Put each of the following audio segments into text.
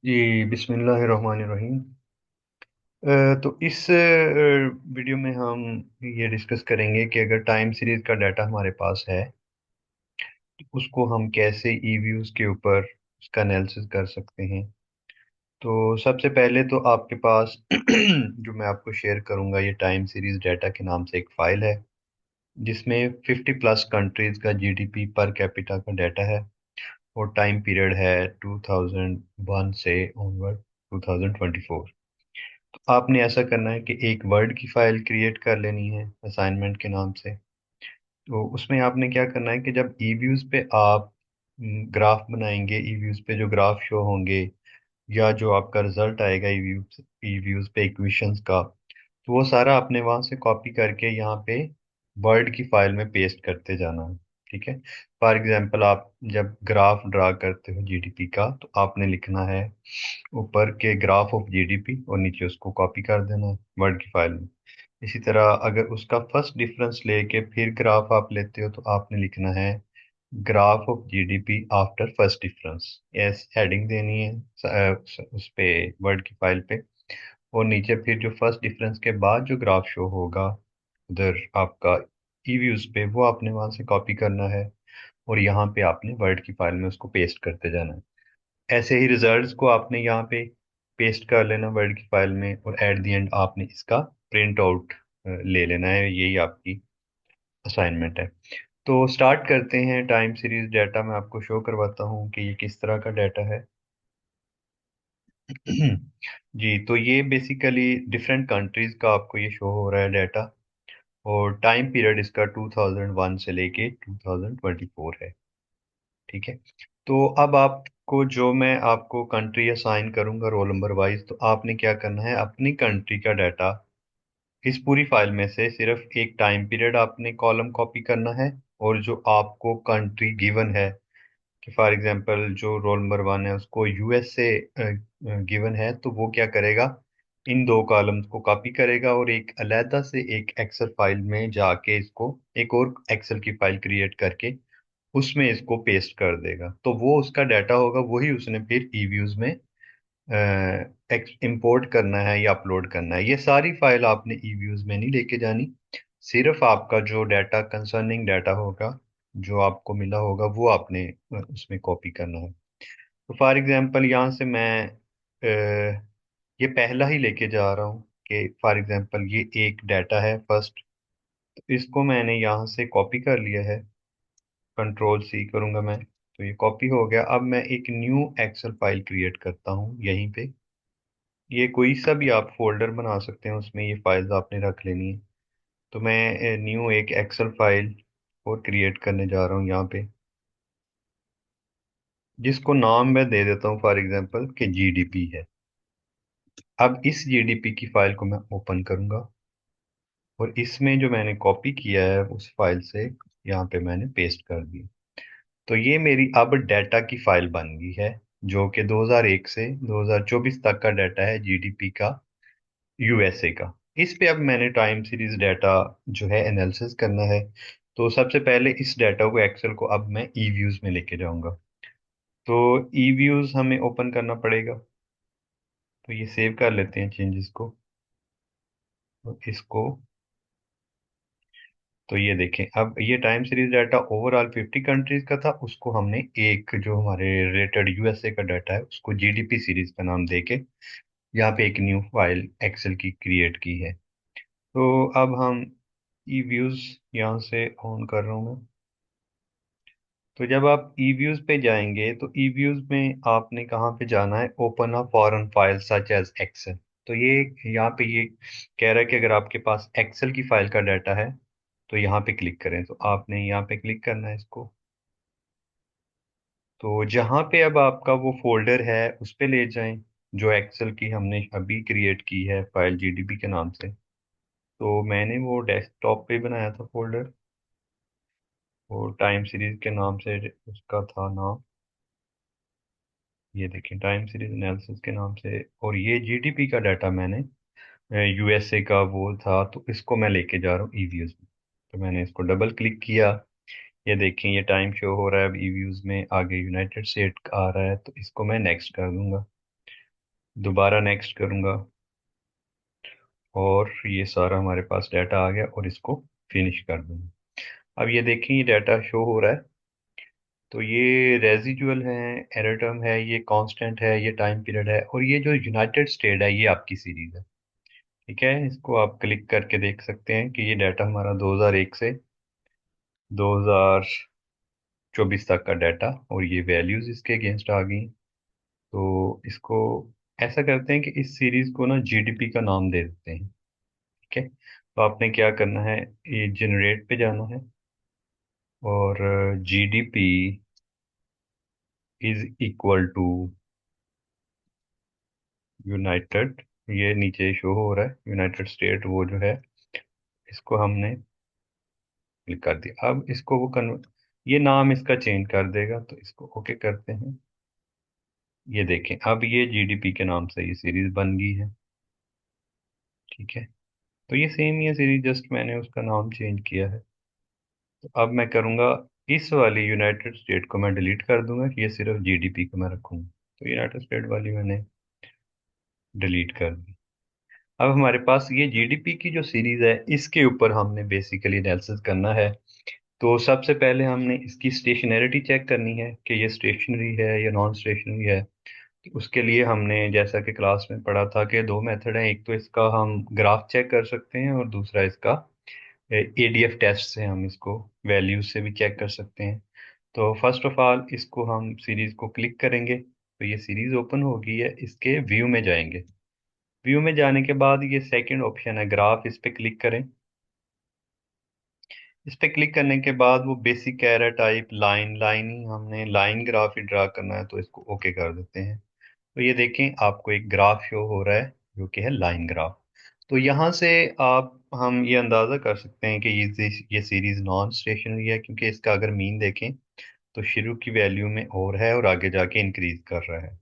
जी, बिस्मिल्लाहिर्रहमानिर्रहीम। तो इस वीडियो में हम ये डिस्कस करेंगे कि अगर टाइम सीरीज का डाटा हमारे पास है तो उसको हम कैसे ई व्यूज़ के ऊपर उसका एनालिसिस कर सकते हैं। तो सबसे पहले तो आपके पास जो मैं आपको शेयर करूंगा ये टाइम सीरीज डाटा के नाम से एक फ़ाइल है जिसमें 50+ कंट्रीज़ का जीडीपी पर कैपिटा का डाटा है और टाइम पीरियड है 2001 से ऑनवर्ड 2024। आपने ऐसा करना है कि एक वर्ड की फाइल क्रिएट कर लेनी है असाइनमेंट के नाम से। तो उसमें आपने क्या करना है कि जब ईव्यूज़ पे आप ग्राफ बनाएंगे, ईव्यूज़ पे जो ग्राफ शो होंगे या जो आपका रिजल्ट आएगा ईव्यूज़ पे इक्वेशंस का, तो वो सारा आपने वहां से कॉपी करके यहाँ पे वर्ड की फाइल में पेस्ट करते जाना है। ठीक है। फॉर एग्जांपल आप जब ग्राफ ड्रा करते हो जीडीपी का तो आपने लिखना है ऊपर के ग्राफ ऑफ जीडीपी और नीचे उसको कॉपी कर देना है वर्ड की फाइल में। इसी तरह अगर उसका फर्स्ट डिफरेंस लेके फिर ग्राफ आप लेते हो तो आपने लिखना है graph of GDP after first difference. Yes, heading देनी है उस पे वर्ड की फाइल पे। और नीचे फिर जो फर्स्ट डिफरेंस के बाद जो ग्राफ शो होगा उधर आपका ईव्यूज पे, वो आपने वहां से कॉपी करना है और यहाँ पे आपने वर्ड की फाइल में उसको पेस्ट करते जाना है। ऐसे ही रिजल्ट्स को आपने यहाँ पे पेस्ट कर लेना वर्ड की फाइल में और एट द एंड आपने इसका प्रिंट आउट ले लेना है। यही आपकी असाइनमेंट है। तो स्टार्ट करते हैं। टाइम सीरीज डाटा मैं आपको शो करवाता हूँ कि ये किस तरह का डाटा है। जी, तो ये बेसिकली डिफरेंट कंट्रीज का आपको ये शो हो रहा है डाटा और टाइम पीरियड इसका 2001 से लेके 2024 है। ठीक है। तो अब आपको जो मैं आपको कंट्री असाइन करूंगा रोल नंबर वाइज, तो आपने क्या करना है अपनी कंट्री का डाटा इस पूरी फाइल में से सिर्फ एक टाइम पीरियड आपने कॉलम कॉपी करना है और जो आपको कंट्री गिवन है कि फॉर एग्जांपल जो रोल नंबर 1 है उसको यूएस से गिवन है, तो वो क्या करेगा इन दो कॉलम्स को कॉपी करेगा और एक अलहदा से एक एक्सेल फाइल में जाके इसको एक और एक्सेल की फाइल क्रिएट करके उसमें इसको पेस्ट कर देगा। तो वो उसका डाटा होगा, वही उसने फिर ईव्यूज में इंपोर्ट करना है या अपलोड करना है। ये सारी फाइल आपने ईव्यूज में नहीं लेके जानी, सिर्फ आपका जो डाटा कंसर्निंग डाटा होगा जो आपको मिला होगा वो आपने उसमें कॉपी करना है। तो फॉर एग्जांपल यहाँ से मैं ये पहला ही लेके जा रहा हूँ कि फॉर एग्जांपल ये एक डाटा है फर्स्ट, तो इसको मैंने यहाँ से कॉपी कर लिया है। कंट्रोल सी करूंगा मैं तो ये कॉपी हो गया। अब मैं एक न्यू एक्सेल फाइल क्रिएट करता हूँ यहीं पे। ये कोई सा भी आप फोल्डर बना सकते हैं, उसमें ये फाइल्स आपने रख लेनी है। तो मैं न्यू एक एक्सेल फाइल और क्रिएट करने जा रहा हूँ यहाँ पे, जिसको नाम मैं दे देता हूँ फॉर एग्जांपल कि जीडीपी है। अब इस जीडीपी की फाइल को मैं ओपन करूंगा और इसमें जो मैंने कॉपी किया है उस फाइल से यहाँ पे मैंने पेस्ट कर दिया। तो ये मेरी अब डाटा की फाइल बन गई है जो कि 2001 से 2024 तक का डाटा है जीडीपी का यूएसए का। इस पे अब मैंने टाइम सीरीज डाटा जो है एनालिसिस करना है। तो सबसे पहले इस डाटा को एक्सेल को अब मैं ई व्यूज में लेके जाऊंगा। तो ई व्यूज हमें ओपन करना पड़ेगा। तो ये सेव कर लेते हैं चेंजेस को और इसको। तो ये देखें, अब ये time series data overall 50 countries का था, उसको हमने एक जो हमारे रिलेटेड यूएसए का डाटा है उसको जीडीपी सीरीज का नाम देके यहाँ पे एक न्यू फाइल एक्सेल की क्रिएट की है। तो अब हम ई व्यूज यहाँ से ऑन कर रहा हूँ मैं। तो जब आप ई व्यूज पे जाएंगे तो ई व्यूज में आपने कहाँ पे जाना है, open a foreign file such as Excel. तो ये यहाँ पे ये कह रहा है कि अगर आपके पास एक्सेल की फाइल का डाटा है तो यहाँ पे क्लिक करें। तो आपने यहाँ पे क्लिक करना है इसको। तो जहाँ पे अब आपका वो फोल्डर है उस पे ले जाएं जो एक्सेल की हमने अभी क्रिएट की है फाइल जीडीपी के नाम से। तो मैंने वो डेस्कटॉप पे बनाया था फोल्डर और टाइम सीरीज के नाम से उसका था नाम। ये देखें टाइम सीरीज एनालिसिस के नाम से। और ये जीडीपी का डाटा मैंने यूएसए का वो था, तो इसको मैं लेके जा रहा हूँ ईव्यूज में। तो मैंने इसको डबल क्लिक किया। ये देखें ये टाइम शो हो रहा है अब ईव्यूज में, आगे यूनाइटेड स्टेट आ रहा है, तो इसको मैं नेक्स्ट कर दूंगा। दोबारा नेक्स्ट करूंगा और ये सारा हमारे पास डाटा आ गया और इसको फिनिश कर दूंगा। अब ये देखें, ये डाटा शो हो रहा है। तो ये रेजिजुअल है, एरर टर्म है, ये कांस्टेंट है, ये टाइम पीरियड है, और ये जो यूनाइटेड स्टेट है ये आपकी सीरीज है। ठीक है, इसको आप क्लिक करके देख सकते हैं कि ये डाटा हमारा 2001 से 2024 तक का डाटा, और ये वैल्यूज इसके अगेंस्ट आ गई। तो इसको ऐसा करते हैं कि इस सीरीज को ना जीडीपी का नाम दे देते हैं। ठीक है, तो आपने क्या करना है, ये जनरेट पे जाना है और GDP is equal to united, ये नीचे शो हो रहा है यूनाइटेड स्टेट, वो जो है इसको हमने क्लिक कर दिया। अब इसको वो कन्वर्ट, ये नाम इसका चेंज कर देगा, तो इसको ओके करते हैं। ये देखें, अब ये जीडीपी के नाम से ये सीरीज बन गई है। ठीक है, तो ये सेम ही है सीरीज, जस्ट मैंने उसका नाम चेंज किया है। तो अब मैं करूँगा, इस वाली यूनाइटेड स्टेट को मैं डिलीट कर दूंगा कि ये सिर्फ जीडीपी को मैं रखूँगा। तो यूनाइटेड स्टेट वाली मैंने डिलीट कर दी। अब हमारे पास ये जीडीपी की जो सीरीज है इसके ऊपर हमने बेसिकली एनालिसिस करना है। तो सबसे पहले हमने इसकी स्टेशनैरिटी चेक करनी है कि ये स्टेशनरी है या नॉन स्टेशनरी है। तो उसके लिए हमने जैसा कि क्लास में पढ़ा था कि दो मेथड हैं, एक तो इसका हम ग्राफ चेक कर सकते हैं और दूसरा इसका एडीएफ टेस्ट से हम इसको वैल्यूज से भी चेक कर सकते हैं। तो फर्स्ट ऑफ ऑल इसको हम सीरीज को क्लिक करेंगे तो ये सीरीज ओपन होगी है, इसके व्यू में जाएंगे। व्यू में जाने के बाद ये सेकंड ऑप्शन है ग्राफ, इस पे क्लिक करें। इस पे क्लिक करने के बाद वो बेसिक कह रहा है टाइप लाइन, लाइन ही हमने लाइन ग्राफ ही ड्रा करना है, तो इसको ओके कर देते हैं। तो ये देखें, आपको एक ग्राफ शो हो रहा है जो कि है लाइन ग्राफ। तो यहाँ से आप हम ये अंदाज़ा कर सकते हैं कि ये सीरीज नॉन स्टेशनरी है, क्योंकि इसका अगर मीन देखें तो शुरू की वैल्यू में और है और आगे जाके इंक्रीज कर रहा है।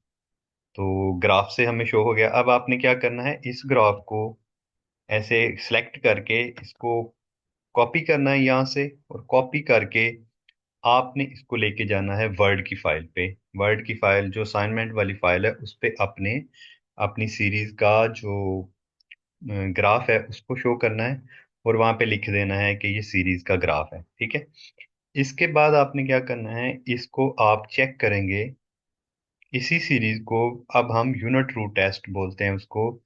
तो ग्राफ से हमें शो हो गया। अब आपने क्या करना है, इस ग्राफ को ऐसे सिलेक्ट करके इसको कॉपी करना है यहाँ से, और कॉपी करके आपने इसको लेके जाना है वर्ड की फाइल पे। वर्ड की फाइल जो असाइनमेंट वाली फाइल है उस पे अपने अपनी सीरीज का जो ग्राफ है उसको शो करना है, और वहां पे लिख देना है कि ये सीरीज का ग्राफ है। ठीक है, इसके बाद आपने क्या करना है, इसको आप चेक करेंगे इसी सीरीज को। अब हम यूनिट रूट टेस्ट बोलते हैं उसको,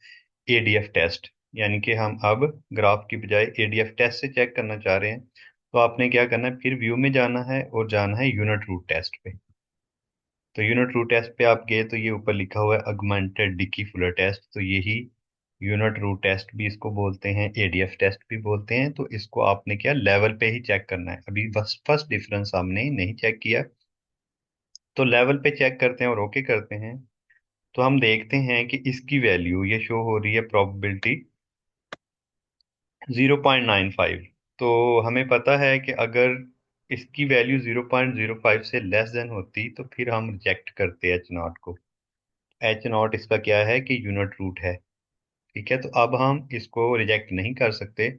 एडीएफ टेस्ट, यानी कि हम अब ग्राफ की बजाय एडीएफ टेस्ट से चेक करना चाह रहे हैं। तो आपने क्या करना है, फिर व्यू में जाना है और जाना है यूनिट रूट टेस्ट पे। तो यूनिट रूट टेस्ट पे आप गए तो ये ऊपर लिखा हुआ है अगमेंटेड डिकी फुलर टेस्ट, तो यही यूनिट रूट टेस्ट भी इसको बोलते हैं, एडीएफ टेस्ट भी बोलते हैं। तो इसको आपने क्या लेवल पे ही चेक करना है, अभी बस फर्स्ट डिफरेंस हमने नहीं चेक किया। तो लेवल पे चेक करते हैं और ओके करते हैं। तो हम देखते हैं कि इसकी वैल्यू ये शो हो रही है प्रोबेबिलिटी 0.95। तो हमें पता है कि अगर इसकी वैल्यू 0.05 से लेस देन होती तो फिर हम रिजेक्ट करते एच नॉट को। एच नॉट इसका क्या है कि यूनिट रूट है। ठीक है, तो अब हम इसको रिजेक्ट नहीं कर सकते।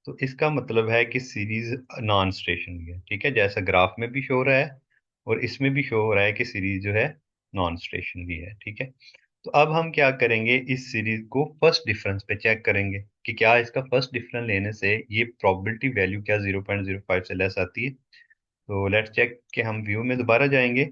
तो इसका मतलब है कि सीरीज नॉन स्टेशनरी है। ठीक है, जैसा ग्राफ में भी शो हो रहा है और इसमें भी शो हो रहा है कि सीरीज जो है नॉन स्टेशनरी है। ठीक है, तो अब हम क्या करेंगे, इस सीरीज को फर्स्ट डिफरेंस पे चेक करेंगे कि क्या इसका फर्स्ट डिफरेंस लेने से ये प्रोबेबिलिटी वैल्यू क्या 0.05 से लेस आती है। तो लेट्स चेक कि हम व्यू में दोबारा जाएंगे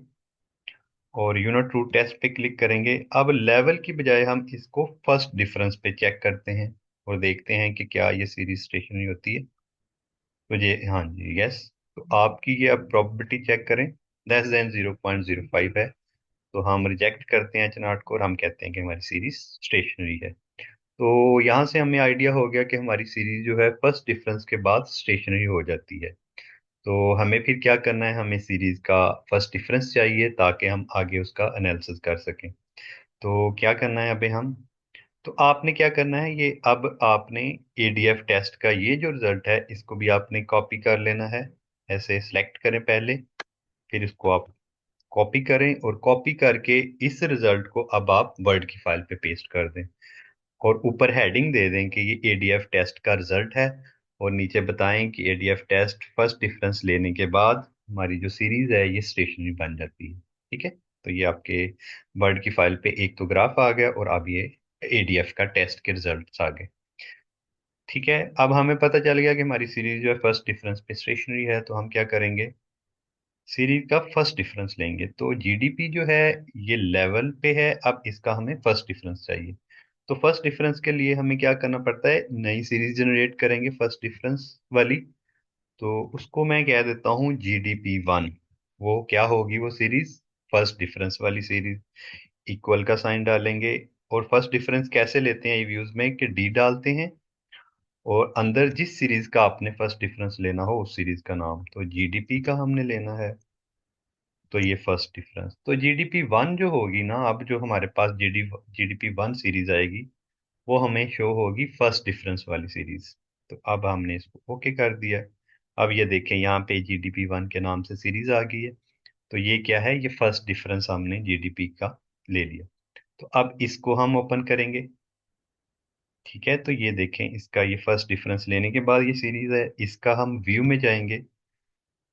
और यूनिट रूट टेस्ट पे क्लिक करेंगे। अब लेवल की बजाय हम इसको फर्स्ट डिफरेंस पे चेक करते हैं और देखते हैं कि क्या ये सीरीज स्टेशनरी होती है। तो ये हाँ जी, यस। तो आपकी ये अब प्रोबेबिलिटी चेक करें, लेस देन 0.05 है। तो हम रिजेक्ट करते हैं चनाट को और हम कहते हैं कि हमारी सीरीज स्टेशनरी है। तो यहाँ से हमें आइडिया हो गया कि हमारी सीरीज जो है फर्स्ट डिफरेंस के बाद स्टेशनरी हो जाती है। तो हमें फिर क्या करना है, हमें सीरीज का फर्स्ट डिफरेंस चाहिए ताकि हम आगे उसका एनालिसिस कर सकें। तो क्या करना है अभी हम, तो आपने क्या करना है, ये अब आपने एडीएफ टेस्ट का ये जो रिजल्ट है इसको भी आपने कॉपी कर लेना है। ऐसे सिलेक्ट करें पहले, फिर इसको आप कॉपी करें और कॉपी करके इस रिजल्ट को अब आप वर्ड की फाइल पे पेस्ट कर दें, और ऊपर हेडिंग दे दें कि ये एडीएफ टेस्ट का रिजल्ट है, और नीचे बताएं कि एडीएफ टेस्ट फर्स्ट डिफरेंस लेने के बाद हमारी जो सीरीज है ये स्टेशनरी बन जाती है। ठीक है। तो ये आपके वर्ड की फाइल पे एक तो ग्राफ आ गया, और अब ये एडीएफ का टेस्ट के रिजल्ट्स आ गए। ठीक है, अब हमें पता चल गया कि हमारी सीरीज जो है फर्स्ट डिफरेंस पे स्टेशनरी है, तो हम क्या करेंगे, सीरीज का फर्स्ट डिफरेंस लेंगे। तो जीडीपी जो है ये लेवल पे है, अब इसका हमें फर्स्ट डिफरेंस चाहिए। तो फर्स्ट डिफरेंस के लिए हमें क्या करना पड़ता है, नई सीरीज जनरेट करेंगे फर्स्ट डिफरेंस वाली। तो उसको मैं कह देता हूँ GDP 1। वो क्या होगी वो सीरीज, फर्स्ट डिफरेंस वाली सीरीज। इक्वल का साइन डालेंगे, और फर्स्ट डिफरेंस कैसे लेते हैं व्यूज में कि डी डालते हैं, और अंदर जिस सीरीज का आपने फर्स्ट डिफरेंस लेना हो उस सीरीज का नाम, तो जीडीपी का हमने लेना है। तो ये फर्स्ट डिफरेंस, तो GDP 1 जो होगी ना, अब जो हमारे पास जीडीपी 1 सीरीज आएगी, वो हमें शो होगी फर्स्ट डिफरेंस वाली सीरीज। तो अब हमने इसको ओके कर दिया। अब ये देखें, यहाँ पे GDP 1 के नाम से सीरीज आ गई है। तो ये क्या है, ये फर्स्ट डिफरेंस हमने जीडीपी का ले लिया। तो अब इसको हम ओपन करेंगे। ठीक है, तो ये देखें, इसका ये फर्स्ट डिफरेंस लेने के बाद ये सीरीज है, इसका हम व्यू में जाएंगे,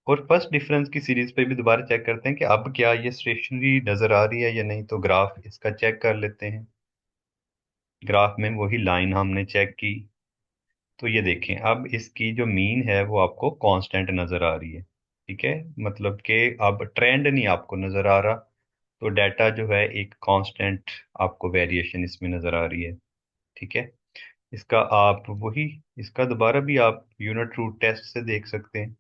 और फर्स्ट डिफरेंस की सीरीज पे भी दोबारा चेक करते हैं कि अब क्या ये स्टेशनरी नजर आ रही है या नहीं। तो ग्राफ इसका चेक कर लेते हैं। ग्राफ में वही लाइन हमने चेक की। तो ये देखें, अब इसकी जो मीन है वो आपको कांस्टेंट नजर आ रही है। ठीक है, मतलब कि अब ट्रेंड नहीं आपको नजर आ रहा। तो डाटा जो है एक कांस्टेंट, आपको वेरिएशन इसमें नजर आ रही है। ठीक है, इसका आप वही, इसका दोबारा भी आप यूनिट रूट टेस्ट से देख सकते हैं।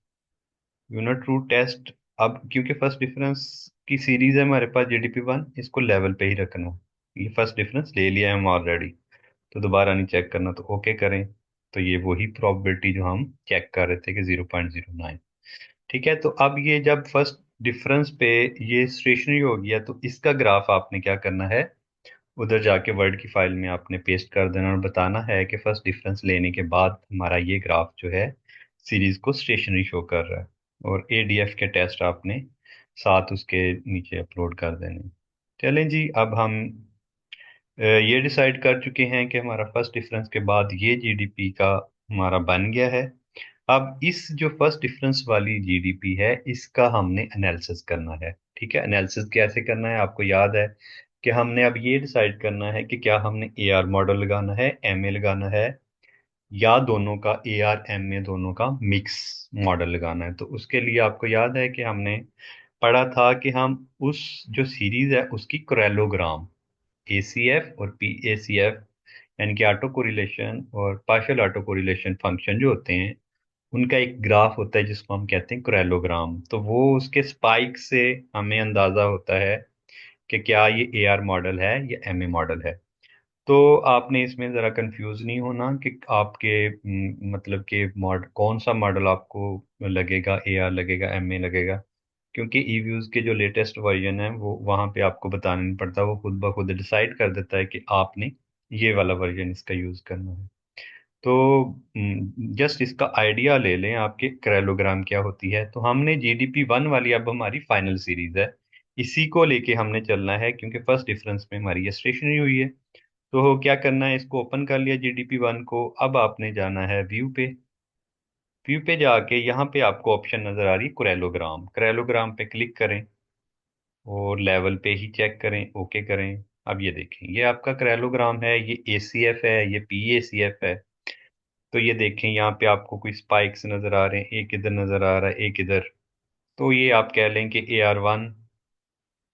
यूनिट रूट टेस्ट, अब क्योंकि फर्स्ट डिफरेंस की सीरीज है हमारे पास GDP 1, इसको लेवल पे ही रखना है। ये फर्स्ट डिफरेंस ले लिया है हम ऑलरेडी, तो दोबारा नहीं चेक करना, तो ओके करें। तो ये वही प्रोबेबिलिटी जो हम चेक कर रहे थे कि 0.09। ठीक है, तो अब ये जब फर्स्ट डिफरेंस पे ये स्टेशनरी हो गया, तो इसका ग्राफ आपने क्या करना है, उधर जाके वर्ड की फाइल में आपने पेस्ट कर देना, और बताना है कि फर्स्ट डिफरेंस लेने के बाद हमारा ये ग्राफ जो है सीरीज को स्टेशनरी शो कर रहा है। और एडीएफ के टेस्ट आपने साथ उसके नीचे अपलोड कर देने। चलें जी, अब हम ये डिसाइड कर चुके हैं कि हमारा फर्स्ट डिफरेंस के बाद ये जीडीपी का हमारा बन गया है। अब इस जो फर्स्ट डिफरेंस वाली जीडीपी है, इसका हमने एनालिसिस करना है। ठीक है, एनालिसिस कैसे करना है, आपको याद है कि हमने अब ये डिसाइड करना है कि क्या हमने एआर मॉडल लगाना है, एमए लगाना है, या दोनों का, एआर एमए दोनों का मिक्स मॉडल लगाना है। तो उसके लिए आपको याद है कि हमने पढ़ा था कि हम उस जो सीरीज है उसकी कोरेलोग्राम, ACF और PACF, यानी कि ऑटो कोरिलेशन और पार्शियल ऑटो कोरिलेशन फंक्शन जो होते हैं, उनका एक ग्राफ होता है जिसको हम कहते हैं कोरेलोग्राम। तो वो उसके स्पाइक से हमें अंदाजा होता है कि क्या ये AR मॉडल है या MA मॉडल है। तो आपने इसमें ज़रा कंफ्यूज नहीं होना कि आपके मतलब कि कौन सा मॉडल आपको लगेगा, AR लगेगा, MA लगेगा। क्योंकि ईव्यूज के जो लेटेस्ट वर्जन है वो वहाँ पे आपको बताना नहीं पड़ता, वो खुद ब खुद डिसाइड कर देता है कि आपने ये वाला वर्जन इसका यूज़ करना है। तो जस्ट इसका आइडिया ले लें आपके क्रेलोग्राम क्या होती है। तो हमने GDP 1 वाली अब हमारी फाइनल सीरीज है, इसी को लेके हमने चलना है, क्योंकि फर्स्ट डिफरेंस में हमारी ये स्टेशनरी हुई है। तो क्या करना है, इसको ओपन कर लिया GDP 1 को। अब आपने जाना है व्यू पे। व्यू पे जाके यहाँ पे आपको ऑप्शन नजर आ रही है क्रेलोग्राम, क्रेलोग्राम पे क्लिक करें, और लेवल पे ही चेक करें, ओके करें। अब ये देखें, ये आपका क्रेलोग्राम है, ये ACF है, ये PACF है। तो ये देखें, यहाँ पे आपको कोई स्पाइक्स नजर आ रहे हैं, एक इधर नजर आ रहा है, एक इधर। तो ये आप कह लें कि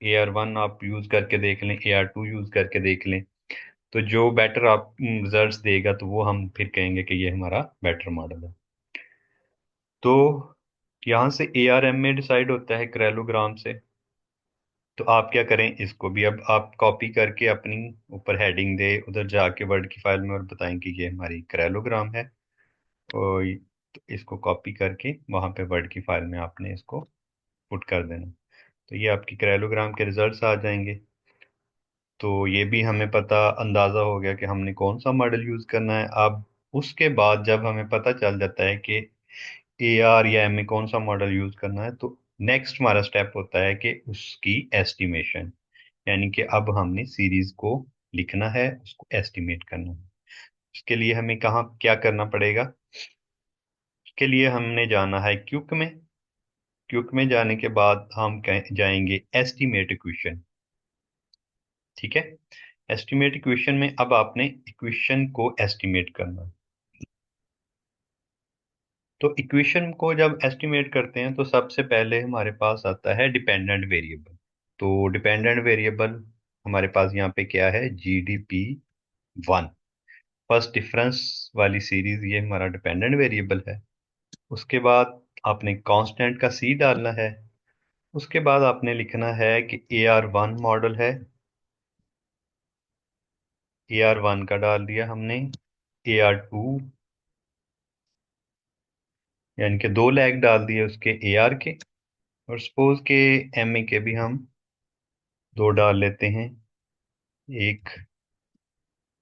AR1 आप यूज करके देख लें, AR2 यूज करके देख लें। तो जो बेटर आप रिजल्ट्स देगा, तो वो हम फिर कहेंगे कि ये हमारा बेटर मॉडल है। तो यहाँ से ARM में डिसाइड होता है क्रेलोग्राम से। तो आप क्या करें, इसको भी अब आप कॉपी करके अपनी ऊपर हेडिंग दे उधर जाके वर्ड की फाइल में, और बताएं कि ये हमारी क्रेलोग्राम है। और तो इसको कॉपी करके वहाँ पे वर्ड की फाइल में आपने इसको पुट कर देना। तो ये आपकी क्रेलोग्राम के रिजल्ट्स आ जाएंगे। तो ये भी हमें पता अंदाज़ा हो गया कि हमने कौन सा मॉडल यूज़ करना है। अब उसके बाद जब हमें पता चल जाता है कि AR या MA कौन सा मॉडल यूज़ करना है, तो नेक्स्ट हमारा स्टेप होता है कि उसकी एस्टिमेशन, यानी कि अब हमने सीरीज को लिखना है, उसको एस्टिमेट करना है। उसके लिए हमें कहाँ क्या करना पड़ेगा, उसके लिए हमने जाना है क्यूक में। क्विक में जाने के बाद हम जाएंगे एस्टिमेट इक्वेशन। ठीक है। एस्टिमेट इक्वेशन में अब आपने इक्वेशन को एस्टिमेट करना। तो इक्वेशन को जब एस्टिमेट करते हैं तो सबसे पहले हमारे पास आता है डिपेंडेंट वेरिएबल। तो डिपेंडेंट वेरिएबल हमारे पास यहाँ पे क्या है, GDP1। फर्स्ट डिफरेंस वाली सीरीज ये हमारा डिपेंडेंट वेरिएबल है। उसके बाद आपने कांस्टेंट का C डालना है। उसके बाद आपने लिखना है कि AR1 मॉडल है, AR1 का डाल दिया हमने, AR2 यानी कि 2 लैग डाल दिए उसके AR के, और सपोज के MA के भी हम 2 डाल लेते हैं, एक,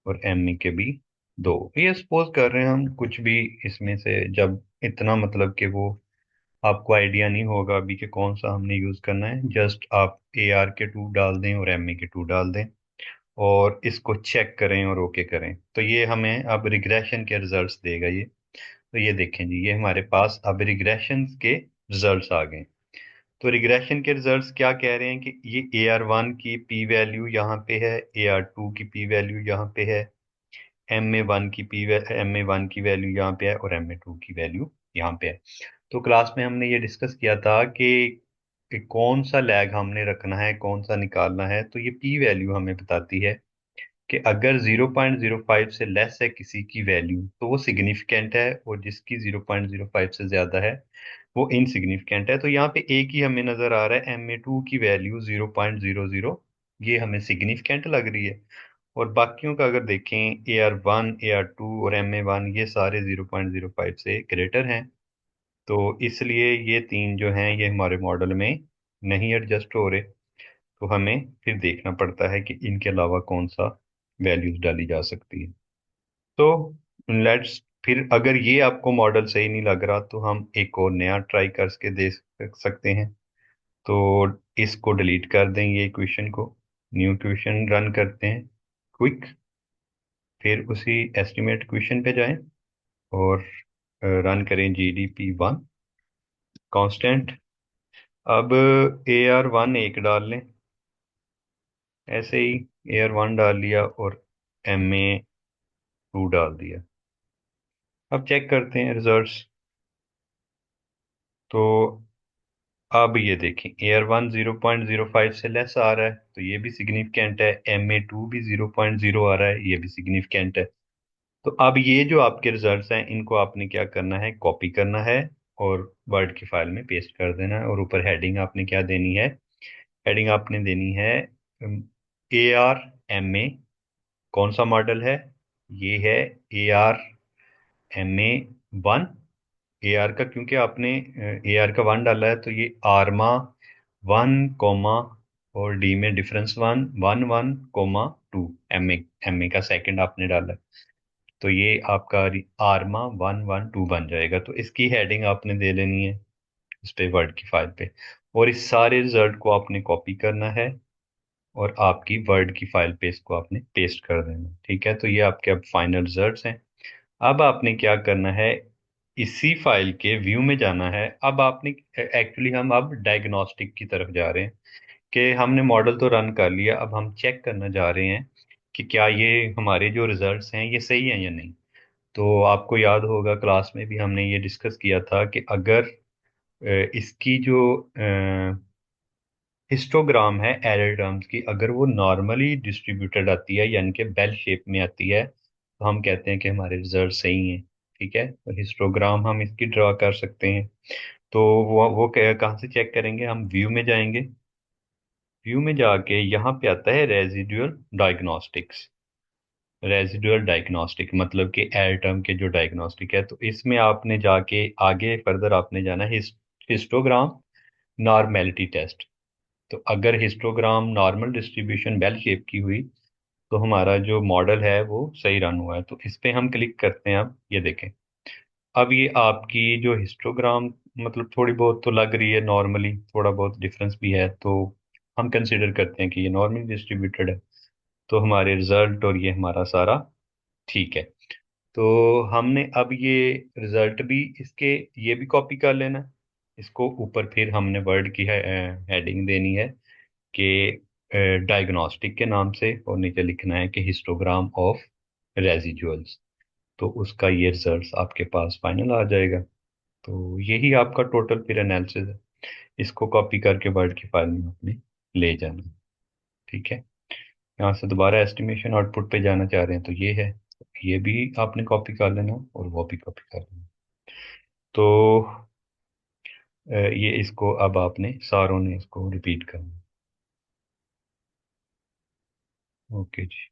और MA के भी 2। ये सपोज कर रहे हैं हम कुछ भी इसमें से, जब इतना मतलब कि वो आपको आइडिया नहीं होगा अभी कि कौन सा हमने यूज करना है, जस्ट आप AR के 2 डाल दें और MA के 2 डाल दें और इसको चेक करें और ओके करें, तो ये हमें अब रिग्रेशन के रिजल्ट्स देगा ये। तो ये देखें जी, ये हमारे पास अब रिग्रेशन के रिजल्ट्स आ गए। तो रिग्रेशन के रिजल्ट्स क्या कह रहे हैं कि ये AR1 की पी वैल्यू यहाँ पे है, AR2 की पी वैल्यू यहाँ पे है, MA1 की वैल्यू यहाँ पे है, और MA2 की वैल्यू यहाँ पे है। तो क्लास में हमने ये डिस्कस किया था कि कौन सा लैग हमने रखना है, कौन सा निकालना है। तो ये पी वैल्यू हमें बताती है कि अगर 0.05 से लेस है किसी की वैल्यू तो वो सिग्निफिकेंट है, और जिसकी 0.05 से ज्यादा है वो इनसिग्निफिकेंट है। तो यहाँ पे एक ही हमें नजर आ रहा है, MA2 की वैल्यू 0.00, ये हमें सिग्निफिकेंट लग रही है। और बाकियों का अगर देखें, AR1, AR2 और MA1 ये सारे 0.05 से ग्रेटर हैं। तो इसलिए ये तीन जो हैं ये हमारे मॉडल में नहीं एडजस्ट हो रहे। तो हमें फिर देखना पड़ता है कि इनके अलावा कौन सा वैल्यूज डाली जा सकती है। तो लेट्स, फिर अगर ये आपको मॉडल सही नहीं लग रहा तो हम एक और नया ट्राई करके देख सकते हैं। तो इसको डिलीट कर दें, ये इक्वेशन को, न्यू इक्वेशन रन करते हैं, क्विक, फिर उसी एस्टिमेट इक्वेशन पे जाएं और रन करें GDP1 कांस्टेंट। अब AR1 एक डाल लें, ऐसे ही AR1 डाल लिया और MA2 डाल दिया। अब चेक करते हैं रिजल्ट्स। तो अब ये देखें, AR1 0.05 से लेस आ रहा है तो ये भी सिग्निफिकेंट है, MA2 भी 0.0 आ रहा है, ये भी सिग्निफिकेंट है। तो अब ये जो आपके रिजल्ट्स हैं इनको आपने क्या करना है, कॉपी करना है और वर्ड की फाइल में पेस्ट कर देना है। और ऊपर हेडिंग आपने क्या देनी है, हेडिंग आपने देनी है AR MA, कौन सा मॉडल है, ये है AR MA1। AR का क्योंकि आपने AR का 1 डाला है तो ये आर्मा 1, और डी में डिफरेंस 1, 1, 1, 2, MA का सेकंड आपने डाला है तो ये आपका आर्मा 1, 1, 2 बन जाएगा। तो इसकी हेडिंग आपने दे लेनी है इस पे, वर्ड की फाइल पे, और इस सारे रिजल्ट को आपने कॉपी करना है और आपकी वर्ड की फाइल पे इसको आपने पेस्ट कर देना। ठीक है, तो ये आपके अब फाइनल रिजल्ट्स हैं। अब आपने क्या करना है, इसी फाइल के व्यू में जाना है। अब आपने एक्चुअली हम अब डायग्नोस्टिक की तरफ जा रहे हैं कि हमने मॉडल तो रन कर लिया, अब हम चेक करना जा रहे हैं कि क्या ये हमारे जो रिजल्ट्स हैं ये सही हैं या नहीं। तो आपको याद होगा क्लास में भी हमने ये डिस्कस किया था कि अगर इसकी जो हिस्टोग्राम है एरर टर्म्स की, अगर वो नॉर्मली डिस्ट्रीब्यूटेड आती है यानी कि बेल शेप में आती है तो हम कहते हैं कि हमारे रिजल्ट सही हैं। ठीक है, तो हिस्टोग्राम हम इसकी ड्रा कर सकते हैं। तो वो कहाँ से चेक करेंगे, हम व्यू में जाएंगे। व्यू में जाके यहाँ पे आता है रेजिडुअल डायग्नोस्टिक्स। रेजिडुअल डायग्नोस्टिक मतलब कि एयर टर्म के जो डायग्नोस्टिक है, तो इसमें आपने जाके आगे फर्दर आपने जाना है हिस्टोग्राम नॉर्मेलिटी टेस्ट। तो अगर histogram normal distribution bell shape की हुई तो हमारा जो मॉडल है वो सही रन हुआ है। तो इस पे हम क्लिक करते हैं। अब ये देखें, अब ये आपकी जो हिस्टोग्राम मतलब थोड़ी बहुत तो लग रही है नॉर्मली, थोड़ा बहुत डिफरेंस भी है, तो हम कंसिडर करते हैं कि ये नॉर्मली डिस्ट्रीब्यूटेड है। तो हमारे रिजल्ट और ये हमारा सारा ठीक है। तो हमने अब ये रिजल्ट भी इसके ये भी कॉपी कर लेना है। इसको ऊपर फिर हमने वर्ड की है हेडिंग देनी है कि डायग्नोस्टिक के नाम से, और नीचे लिखना है कि हिस्टोग्राम ऑफ रेजिजुअल्स। तो उसका ये रिजल्ट आपके पास फाइनल आ जाएगा। तो यही आपका टोटल फिर एनालिसिस है। इसको कॉपी करके वर्ड की फाइल में अपने ले जाना। ठीक है। यहाँ से दोबारा एस्टिमेशन आउटपुट पे जाना चाह रहे हैं तो ये है, ये भी आपने कॉपी कर लेना और वो भी कॉपी कर लेना। तो ये इसको अब आपने सारों ने इसको रिपीट करना। ओके जी।